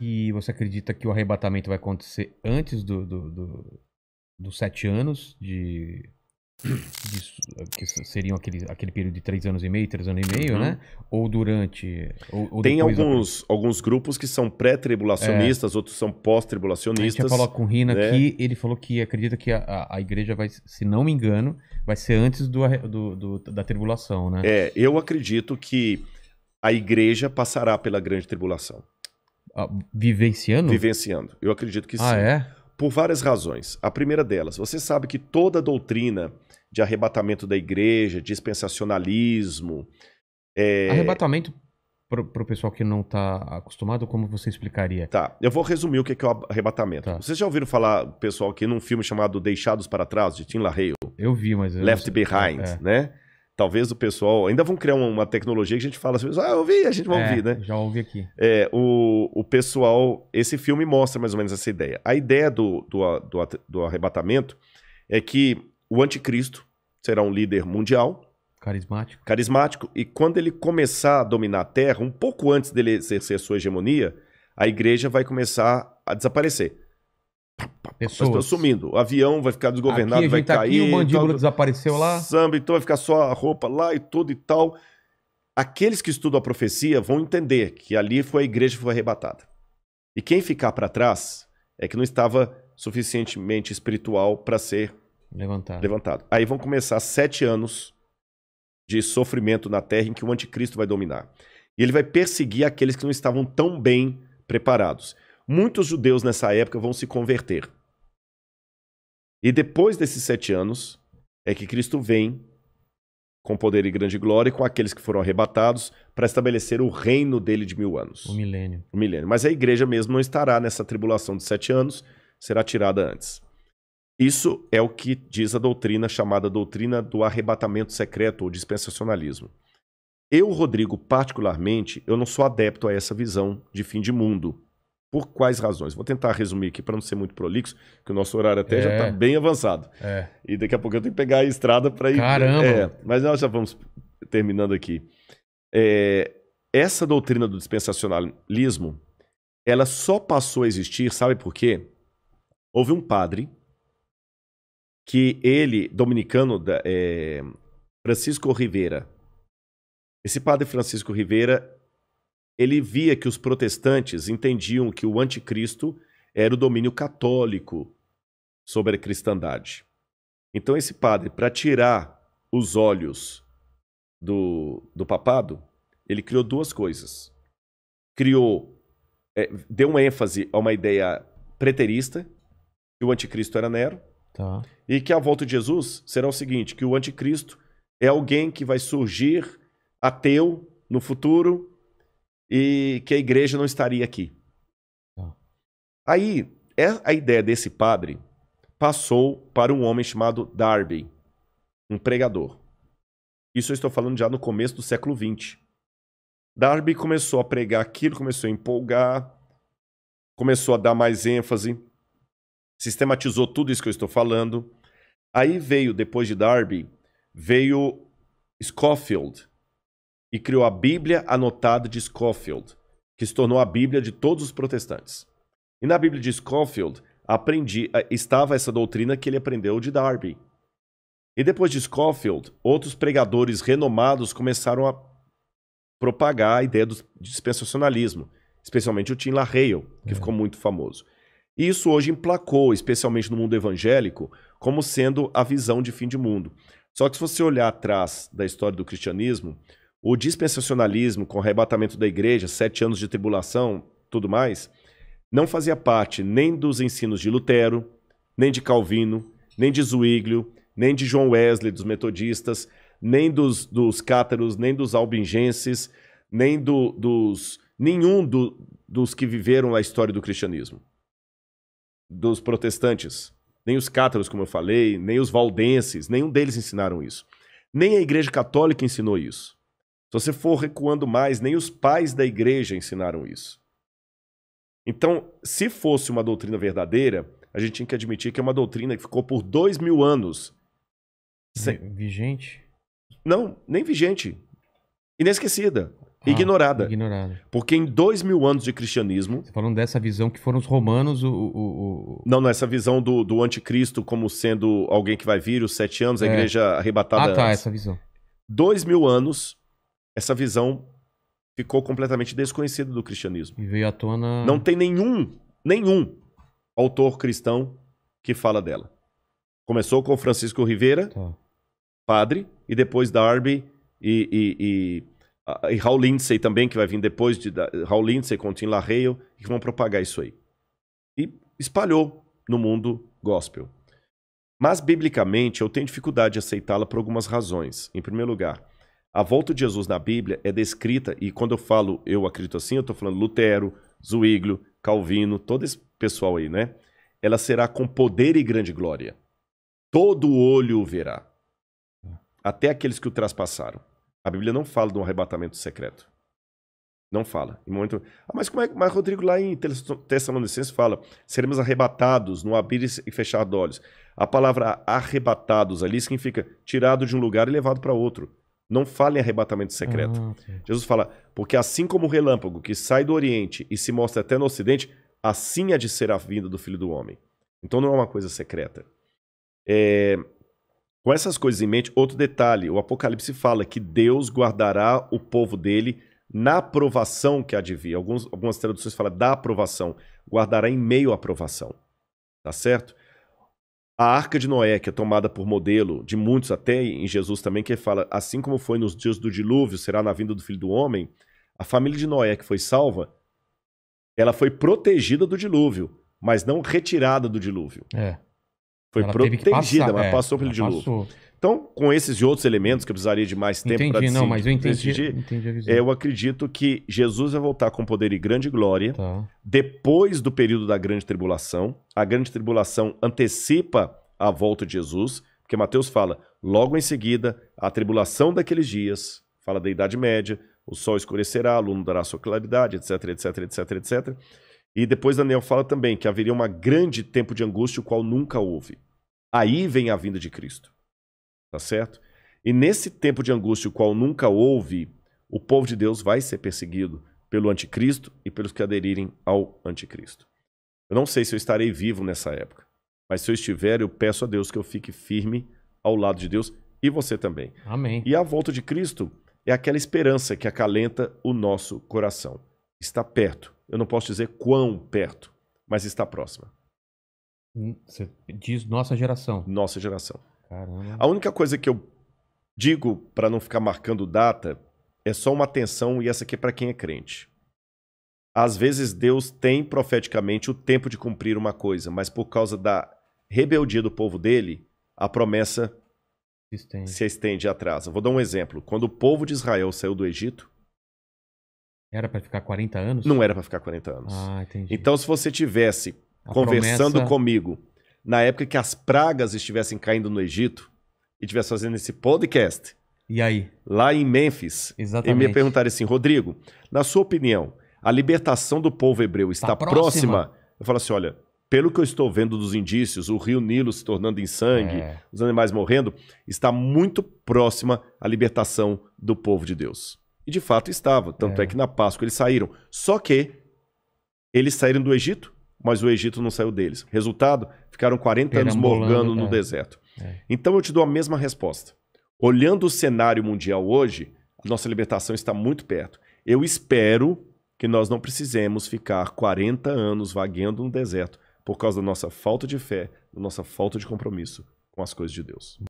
E você acredita que o arrebatamento vai acontecer antes dos 7 anos que seriam aquele período de 3 anos e meio, 3 anos e meio, Uhum. né? Ou durante, ou Tem depois alguns grupos que são pré-tribulacionistas, outros são a gente tinha pós-tribulacionistas, falado com o Rina né? aqui, ele falou que acredita que a igreja vai, se não me engano, vai ser antes da tribulação, né? Eu acredito que a igreja passará pela grande tribulação, Vivenciando? vivenciando. Eu acredito que Ah, sim. é? Por várias razões. A primeira delas, você sabe que toda a doutrina de arrebatamento da igreja, dispensacionalismo, Arrebatamento, pro pessoal que não tá acostumado, como você explicaria? tá, eu vou resumir o que é o arrebatamento. Tá. Vocês já ouviram falar, pessoal, aqui num filme chamado Deixados para Trás, de Tim LaHaye? Eu vi, mas eu não Left sei. Behind, né? Talvez o pessoal... Ainda vão criar uma tecnologia que a gente fala assim, eu ouvi, a gente vai ouvir, né? Já ouvi aqui. O pessoal... Esse filme mostra mais ou menos essa ideia. A ideia do arrebatamento é que o anticristo será um líder mundial, carismático, e quando ele começar a dominar a Terra, um pouco antes dele exercer sua hegemonia, a igreja vai começar a desaparecer. As pessoas sumindo. O avião vai ficar desgovernado, vai cair. Aqui, o mandíbula desapareceu lá. Samba, então vai ficar só a roupa lá e tudo e tal. Aqueles que estudam a profecia vão entender que ali foi a igreja que foi arrebatada. E quem ficar para trás é que não estava suficientemente espiritual para ser levantado. Aí vão começar 7 anos de sofrimento na terra em que o anticristo vai dominar. E ele vai perseguir aqueles que não estavam tão bem preparados. Muitos judeus nessa época vão se converter. E depois desses 7 anos é que Cristo vem com poder e grande glória com aqueles que foram arrebatados para estabelecer o reino dele de 1000 anos. O milênio. Mas a igreja mesmo não estará nessa tribulação de 7 anos, será tirada antes. Isso é o que diz a doutrina chamada doutrina do arrebatamento secreto ou dispensacionalismo. Eu, Rodrigo, particularmente, eu não sou adepto a essa visão de fim de mundo. Por quais razões? Vou tentar resumir aqui para não ser muito prolixo, que o nosso horário até já está bem avançado. E daqui a pouco eu tenho que pegar a estrada para ir... Caramba! Mas nós já vamos terminando aqui. Essa doutrina do dispensacionalismo, ela só passou a existir, sabe por quê? Houve um padre que ele, dominicano, Francisco Rivera. Esse padre Francisco Rivera, ele via que os protestantes entendiam que o anticristo era o domínio católico sobre a cristandade. Então esse padre, para tirar os olhos do papado, ele criou 2 coisas. Deu uma ênfase a uma ideia preterista, que o anticristo era Nero, e que a volta de Jesus será o seguinte, que o anticristo é alguém que vai surgir ateu no futuro e que a igreja não estaria aqui. Aí, a ideia desse padre passou para um homem chamado Darby, um pregador. Isso eu estou falando já no começo do século XX. Darby começou a pregar aquilo, começou a empolgar, começou a dar mais ênfase, sistematizou tudo isso que eu estou falando. Aí veio, depois de Darby, veio Scofield e criou a Bíblia Anotada de Scofield, que se tornou a Bíblia de todos os protestantes. E na Bíblia de Scofield estava essa doutrina que ele aprendeu de Darby. E depois de Scofield, outros pregadores renomados começaram a propagar a ideia do dispensacionalismo, especialmente o Tim LaHaye, que ficou muito famoso. E isso hoje emplacou, especialmente no mundo evangélico, como sendo a visão de fim de mundo. Só que se você olhar atrás da história do cristianismo, o dispensacionalismo, com o arrebatamento da igreja, 7 anos de tribulação, tudo mais, não fazia parte nem dos ensinos de Lutero, nem de Calvino, nem de Zwinglio, nem de John Wesley, dos metodistas, nem dos cátaros, nem dos albingenses, nem nenhum dos que viveram a história do cristianismo. Dos protestantes, nem os cátaros, como eu falei, nem os valdenses, nenhum deles ensinaram isso. Nem a Igreja Católica ensinou isso. Se você for recuando mais, nem os pais da igreja ensinaram isso. Então, se fosse uma doutrina verdadeira, a gente tinha que admitir que é uma doutrina que ficou por 2000 anos. Vigente? Não, nem vigente. Inesquecida. ignorada. Ignorada. Porque em 2000 anos de cristianismo... Você falando dessa visão que foram os romanos Não, essa visão do anticristo como sendo alguém que vai vir, os 7 anos, a igreja arrebatada tá, antes. essa visão. 2000 anos, essa visão ficou completamente desconhecida do cristianismo. E veio à tona... Não tem nenhum autor cristão que fala dela. Começou com Francisco Rivera, padre, e depois Darby e Hal Lindsey também, que vai vir depois de Hal Lindsey com Tim LaHaye, que vão propagar isso aí. E espalhou no mundo gospel. Mas, biblicamente, eu tenho dificuldade de aceitá-la por algumas razões. Em primeiro lugar, a volta de Jesus na Bíblia é descrita, e quando eu falo eu acredito assim, eu estou falando Lutero, Zwinglio, Calvino, todo esse pessoal aí, né? Ela será com poder e grande glória. Todo olho o verá. Até aqueles que o traspassaram. A Bíblia não fala de um arrebatamento secreto. Não fala. Em momento... mas como é que... Mas Rodrigo, lá em Tessalonicenses fala, seremos arrebatados no abrir e fechar de olhos. A palavra arrebatados ali significa tirado de um lugar e levado para outro. Não fala em arrebatamento secreto. Okay. Jesus fala, porque assim como o relâmpago que sai do Oriente e se mostra até no Ocidente, assim há de ser a vinda do Filho do Homem. Então não é uma coisa secreta. Com essas coisas em mente, outro detalhe, o Apocalipse fala que Deus guardará o povo dele na provação que há de vir. Algumas traduções falam da aprovação. Guardará em meio à provação. Tá certo? A Arca de Noé, que é tomada por modelo de muitos, até em Jesus também, que fala, assim como foi nos dias do dilúvio, será na vinda do Filho do Homem, a família de Noé que foi salva, ela foi protegida do dilúvio, mas não retirada do dilúvio. Foi ela protegida, mas passou pelo dilúvio. Passou. Então, com esses e outros elementos, que eu precisaria de mais tempo para decidir, mas eu entendi a visão. Eu acredito que Jesus vai voltar com poder e grande glória depois do período da grande tribulação. A grande tribulação antecipa a volta de Jesus, porque Mateus fala, logo em seguida, a tribulação daqueles dias, fala da Idade Média, o sol escurecerá, a lua não dará sua claridade, etc, etc, etc, etc. E depois Daniel fala também que haveria um grande tempo de angústia, o qual nunca houve. Aí vem a vinda de Cristo. Tá certo? E nesse tempo de angústia, o qual nunca houve, o povo de Deus vai ser perseguido pelo anticristo e pelos que aderirem ao anticristo. Eu não sei se eu estarei vivo nessa época, mas se eu estiver, eu peço a Deus que eu fique firme ao lado de Deus e você também. Amém. E a volta de Cristo é aquela esperança que acalenta o nosso coração. Está perto. Eu não posso dizer quão perto, mas está próxima. Você diz nossa geração. Nossa geração. Caramba. A única coisa que eu digo para não ficar marcando data é só uma atenção, e essa aqui é para quem é crente. Às vezes Deus tem profeticamente o tempo de cumprir uma coisa, mas por causa da rebeldia do povo dele, a promessa se estende e atrasa. Vou dar um exemplo. Quando o povo de Israel saiu do Egito... Era para ficar 40 anos? Não era para ficar 40 anos. Entendi. Então, se você tivesse conversando comigo na época que as pragas estivessem caindo no Egito e estivesse fazendo esse podcast... E aí? Lá em Mênfis, ele me perguntaria assim, Rodrigo, na sua opinião, a libertação do povo hebreu está próxima? Eu falo assim, olha, pelo que eu estou vendo dos indícios, o rio Nilo se tornando em sangue, os animais morrendo, está muito próxima a libertação do povo de Deus. E de fato estava, tanto é que na Páscoa eles saíram. Só que eles saíram do Egito, mas o Egito não saiu deles. Resultado, ficaram 40 anos morgando no deserto. Então eu te dou a mesma resposta. Olhando o cenário mundial hoje, a nossa libertação está muito perto. Eu espero que nós não precisemos ficar 40 anos vagueando no deserto por causa da nossa falta de fé, da nossa falta de compromisso com as coisas de Deus.